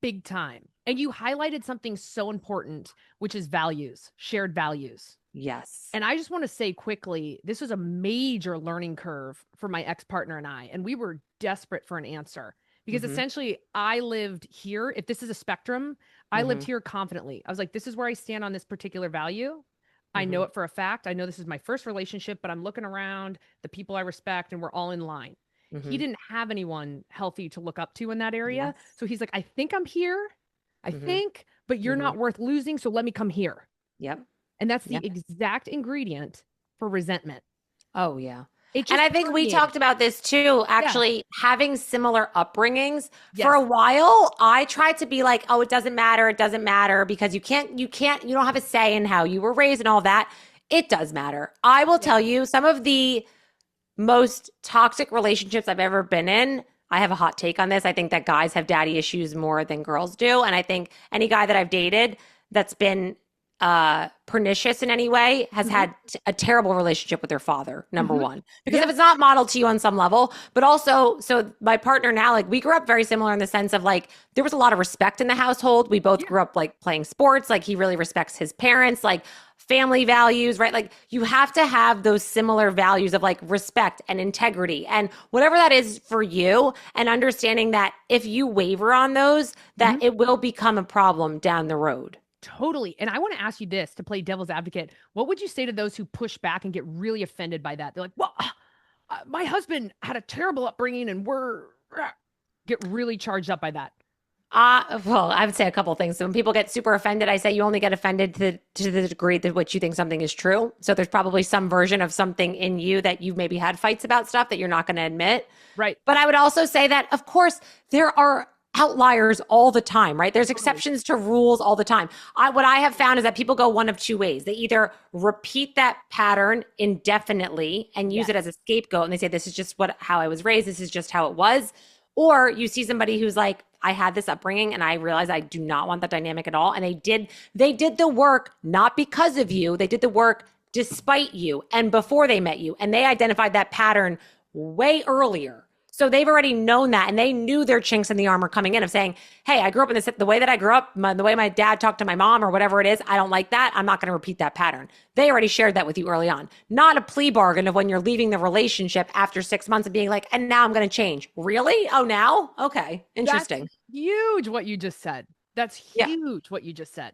big time. And you highlighted something so important, which is values, shared values. Yes. And I just want to say quickly, this was a major learning curve for my ex-partner and I, and we were desperate for an answer because Mm-hmm. essentially I lived here. If this is a spectrum, I lived Mm-hmm. here confidently. I was like, this is where I stand on this particular value. I know Mm-hmm. it for a fact. I know this is my first relationship, but I'm looking around the people I respect and we're all in line. He Mm-hmm. didn't have anyone healthy to look up to in that area. Yes. So he's like, I think I'm here. I Mm-hmm. think, but you're Mm-hmm. not worth losing. So let me come here. Yep. And that's Yep. the exact ingredient for resentment. Oh, yeah. It And just I think we permeated. talked about this too, Yeah. actually having similar upbringings. For a Yes. while, I tried to be like, oh, it doesn't matter. It doesn't matter because you don't have a say in how you were raised and all that. It does matter. I will Yeah. tell you some of the most toxic relationships I've ever been in. I have a hot take on this. I think that guys have daddy issues more than girls do. And I think any guy that I've dated that's been pernicious in any way has Hmm. had a terrible relationship with their father, number Hmm. one. Because if Yeah. it's not modeled to you on some level, but also, so my partner now, like we grew up very similar in the sense of like there was a lot of respect in the household. We both Yeah. grew up like playing sports. Like he really respects his parents. Like family values, right? Like you have to have those similar values of like respect and integrity and whatever that is for you, and understanding that if you waver on those, that Hmm. it will become a problem down the road. Totally. And I want to ask you this to play devil's advocate. What would you say to those who push back and get really offended by that? They're like, well, my husband had a terrible upbringing and get really charged up by that. Well, I would say a couple of things. So when people get super offended, I say you only get offended to the degree that which you think something is true. So there's probably some version of something in you that you've maybe had fights about stuff that you're not going to admit. Right. But I would also say that, of course, there are outliers all the time, right? There's Totally. exceptions to rules all the time. What I have found is that people go one of two ways. They either repeat that pattern indefinitely and use it as Yes. a scapegoat, and they say, "This is just how I was raised. This is just how it was." Or you see somebody who's like, I had this upbringing and I realized I do not want that dynamic at all. And they did the work not because of you. They did the work despite you and before they met you. And they identified that pattern way earlier. So they've already known that and they knew their chinks in the armor coming in of saying, hey, I grew up in this, the way that I grew up, the way my dad talked to my mom or whatever it is, I don't like that. I'm not going to repeat that pattern. They already shared that with you early on. Not a plea bargain of when you're leaving the relationship after 6 months and being like, and now I'm going to change. Really? Oh, now? Okay. That's Interesting. huge what you just said. That's Yeah. huge what you just said.